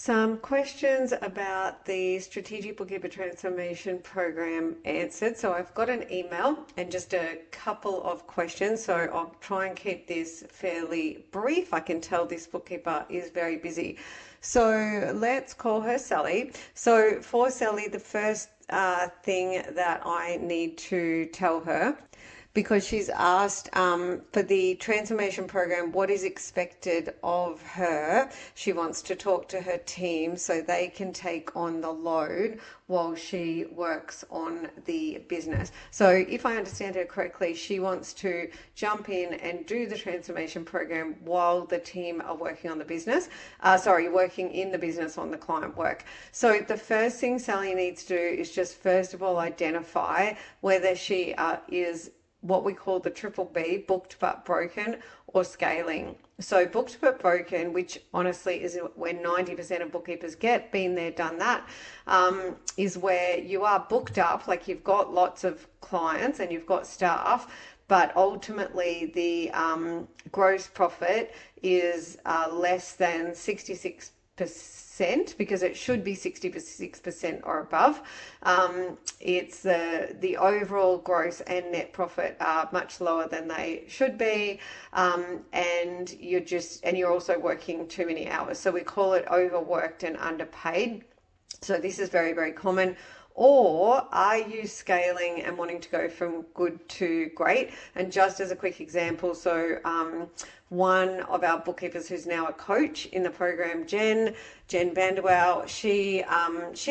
Some questions about the Strategic Bookkeeper Transformation Program answered. So I've got an email and just a couple of questions. So I'll try and keep this fairly brief. I can tell this bookkeeper is very busy. So let's call her Sally. So for Sally, the first thing that I need to tell her, because she's asked for the transformation program, what is expected of her. She wants to talk to her team so they can take on the load while she works on the business. So if I understand her correctly, she wants to jump in and do the transformation program while the team are working on the business, working in the business on the client work. So the first thing Sally needs to do is just first of all identify whether she is what we call the triple B, booked but broken, or scaling. So booked but broken, which honestly is where 90% of bookkeepers get, been there, done that, is where you are booked up, like you've got lots of clients and you've got staff, but ultimately the gross profit is less than 66%, because it should be 66% or above. It's the overall gross and net profit are much lower than they should be, and you're also working too many hours. So we call it overworked and underpaid. So this is very, very common. Or are you scaling and wanting to go from good to great? And just as a quick example, so one of our bookkeepers who's now a coach in the program, Jen Vanderwell, she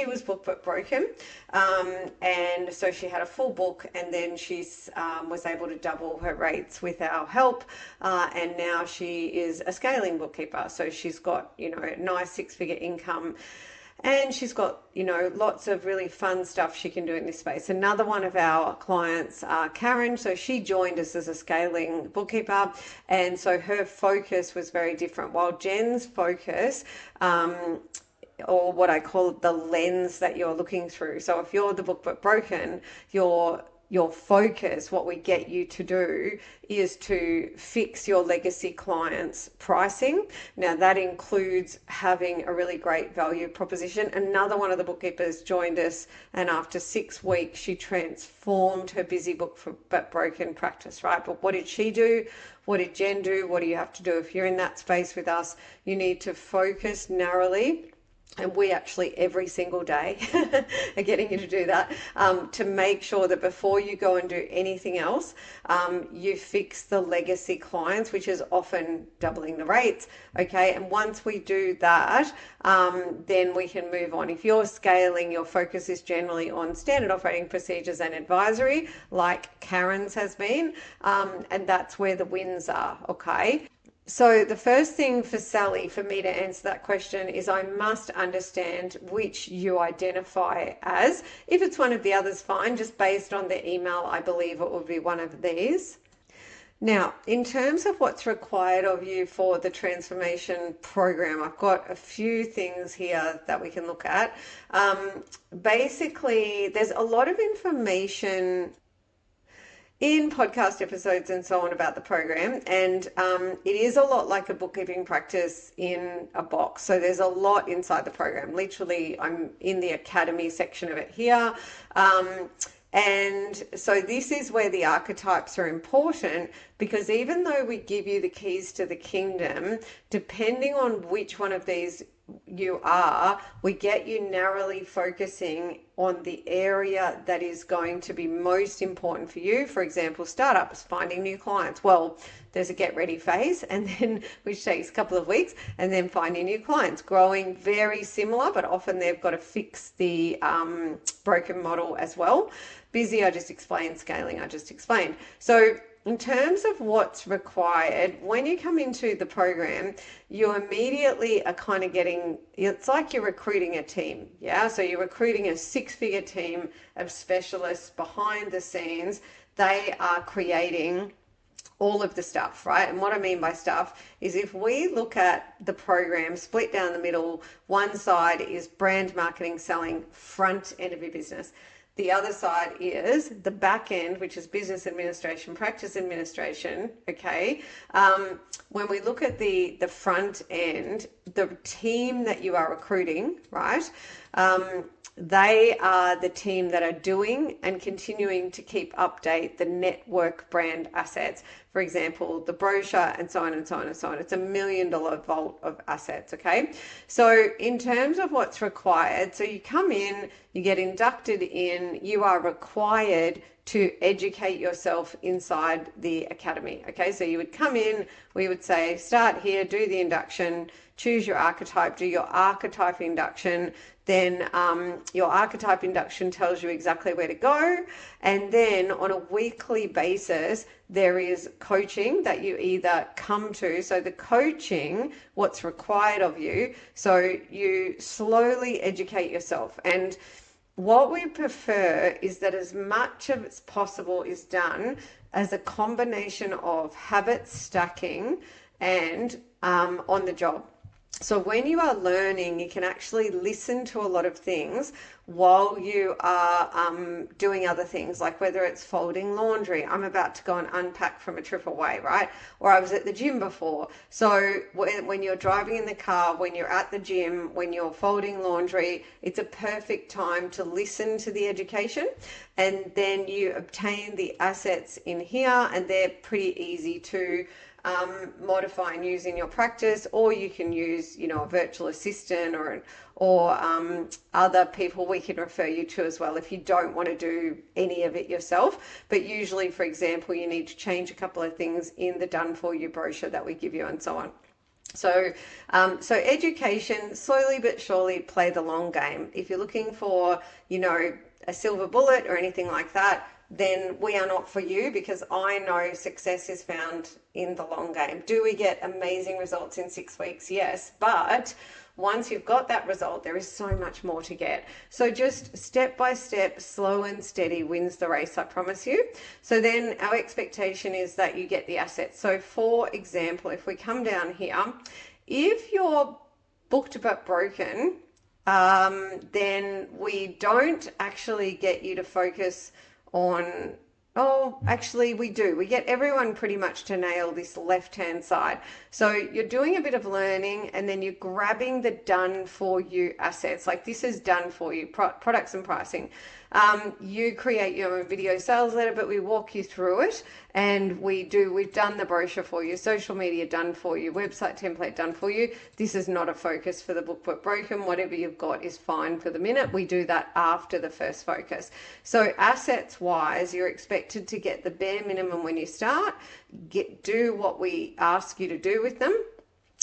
was booked but broken, and so she had a full book, and then she was able to double her rates with our help, and now she is a scaling bookkeeper. So she's got a nice six-figure income. And she's got, lots of really fun stuff she can do in this space. Another one of our clients, Karen, so she joined us as a scaling bookkeeper. And so her focus was very different. While Jen's focus, or what I call the lens that you're looking through. So if you're the book but broken, your focus, what we get you to do is to fix your legacy clients' pricing. Now that includes having a really great value proposition. Another one of the bookkeepers joined us, and after 6 weeks, she transformed her busy book but broken practice, right? But what did she do? What did Jen do? What do you have to do if you're in that space with us? You need to focus narrowly. And we actually every single day are getting you to do that, to make sure that before you go and do anything else, you fix the legacy clients, which is often doubling the rates. Okay. And once we do that, then we can move on. If you're scaling, your focus is generally on standard operating procedures and advisory, like Karen's has been. And that's where the wins are. Okay. So the first thing for Sally, for me to answer that question, is I must understand which you identify as. If it's one of the others, fine. Just based on the email, I believe it will be one of these. Now, in terms of what's required of you for the transformation program, I've got a few things here that we can look at. Basically, there's a lot of information in podcast episodes and so on about the program, and it is a lot like a bookkeeping practice in a box. So there's a lot inside the program. Literally, I'm in the academy section of it here. And so this is where the archetypes are important, because even though we give you the keys to the kingdom, depending on which one of these you are, we get you narrowly focusing on the area that is going to be most important for you. For example, startups, finding new clients. Well, there's a get ready phase, and then which takes a couple of weeks, and then finding new clients. Growing, very similar, but often they've got to fix the broken model as well. Busy, I just explained. Scaling, I just explained. So in terms of what's required, when you come into the program, you immediately are kind of it's like you're recruiting a team. Yeah. So you're recruiting a six-figure team of specialists behind the scenes. They are creating all of the stuff, right? And what I mean by stuff is, if we look at the program split down the middle, one side is brand marketing, selling, front end of your business. The other side is the back end, which is business administration, practice administration. Okay. When we look at the front end, the team that you are recruiting, right? They are the team that are doing and continuing to keep update the network brand assets. For example, the brochure and so on and so on and so on. It's $1 million vault of assets. Okay. So in terms of what's required, so you come in, you get inducted in, you are required to educate yourself inside the academy. Okay. So you would come in, we would say, start here, do the induction, choose your archetype, do your archetype induction. Then your archetype induction tells you exactly where to go. And then on a weekly basis, there is coaching that you either come to. So the coaching, what's required of you. So you slowly educate yourself. And what we prefer is that as much of as possible is done as a combination of habit stacking and on the job. So when you are learning, you can actually listen to a lot of things while you are doing other things, like whether it's folding laundry. I'm about to go and unpack from a trip away, right? Or I was at the gym before. So when you're driving in the car, when you're at the gym, when you're folding laundry, it's a perfect time to listen to the education. And then you obtain the assets in here, and they're pretty easy to modify and use in your practice, or you can use, a virtual assistant or other people we can refer you to as well if you don't want to do any of it yourself. But usually, for example, you need to change a couple of things in the done for you brochure that we give you and so on. So education, slowly but surely, play the long game. If you're looking for, a silver bullet or anything like that, then we are not for you, because I know success is found in the long game. Do we get amazing results in 6 weeks? Yes, but once you've got that result, there is so much more to get. So just step by step, slow and steady wins the race, I promise you. So then our expectation is that you get the assets. So for example, if we come down here, if you're booked but broken, then we don't actually get you to focus on, actually we do. We get everyone pretty much to nail this left-hand side. So you're doing a bit of learning, and then you're grabbing the done for you assets. Like this is done for you, products and pricing. You create your own video sales letter, but we walk you through it, and we've done the brochure for you, social media done for you, website template done for you. This is not a focus for the book but broken. Whatever you've got is fine for the minute. We do that after the first focus. So assets wise, you're expected to get the bare minimum when you start, do what we ask you to do with them.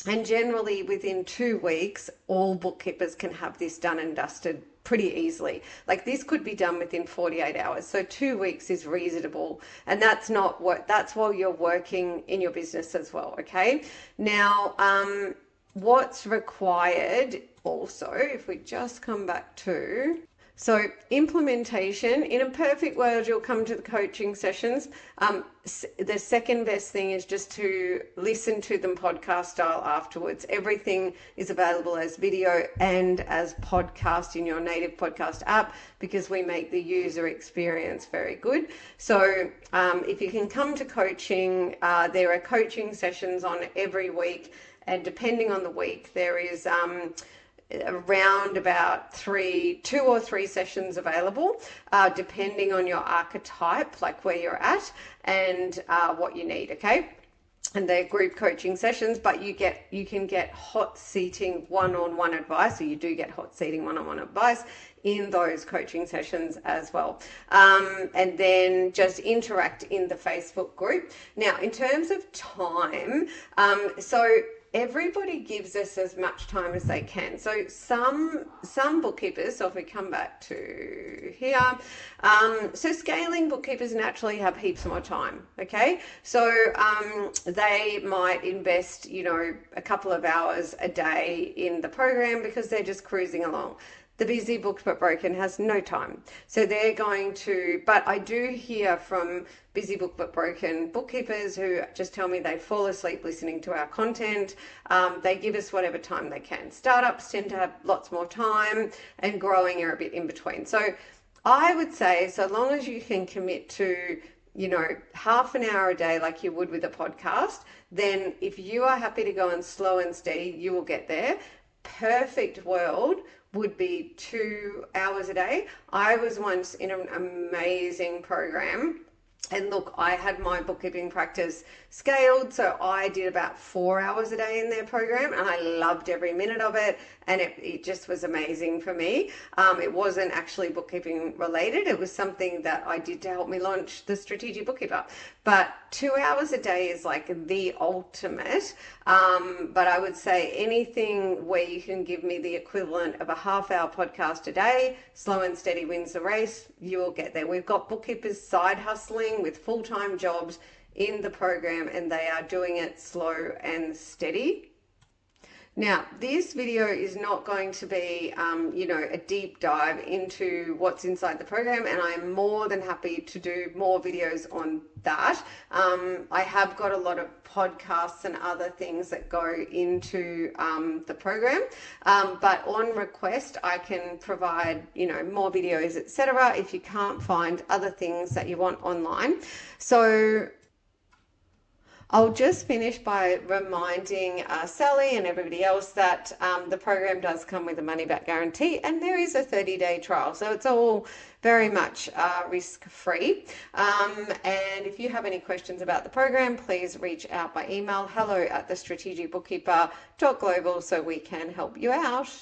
And generally within 2 weeks, all bookkeepers can have this done and dusted pretty easily. Like this could be done within 48 hours. So 2 weeks is reasonable. And that's while you're working in your business as well. Okay. Now, what's required also, if we just come back to, so implementation, in a perfect world, you'll come to the coaching sessions. The second best thing is just to listen to them podcast style afterwards. Everything is available as video and as podcast in your native podcast app, because we make the user experience very good. So if you can come to coaching, there are coaching sessions on every week, and depending on the week, there is around about 2 or 3 sessions available, depending on your archetype, like where you're at and what you need. Okay. And they're group coaching sessions, but you can get hot seating one-on-one advice, or you do get hot seating one-on-one advice in those coaching sessions as well. And then just interact in the Facebook group. Now, in terms of time, so everybody gives us as much time as they can. So some bookkeepers, so if we come back to here, so scaling bookkeepers naturally have heaps more time. Okay. So they might invest, a couple of hours a day in the program because they're just cruising along. The busy booked but broken has no time. So they're going to, but I do hear from busy booked but broken bookkeepers who just tell me they fall asleep listening to our content. They give us whatever time they can. Startups tend to have lots more time, and growing are a bit in between. So I would say so long as you can commit to, half an hour a day like you would with a podcast, then if you are happy to go in slow and steady, you will get there. Perfect world would be 2 hours a day. I was once in an amazing program. And look, I had my bookkeeping practice scaled, so I did about 4 hours a day in their program, and I loved every minute of it. And it just was amazing for me. It wasn't actually bookkeeping related, it was something that I did to help me launch the Strategic Bookkeeper. But 2 hours a day is like the ultimate. But I would say anything where you can give me the equivalent of a half-hour podcast a day, slow and steady wins the race, you will get there. We've got bookkeepers side hustling with full-time jobs in the program, and they are doing it slow and steady. Now, this video is not going to be, a deep dive into what's inside the program, and I'm more than happy to do more videos on that. I have got a lot of podcasts and other things that go into the program, but on request, I can provide, more videos, etc. if you can't find other things that you want online. So I'll just finish by reminding Sally and everybody else that the program does come with a money back guarantee, and there is a 30-day trial. So it's all very much risk-free. And if you have any questions about the program, please reach out by email, hello@thestrategicbookkeeper.global, so we can help you out.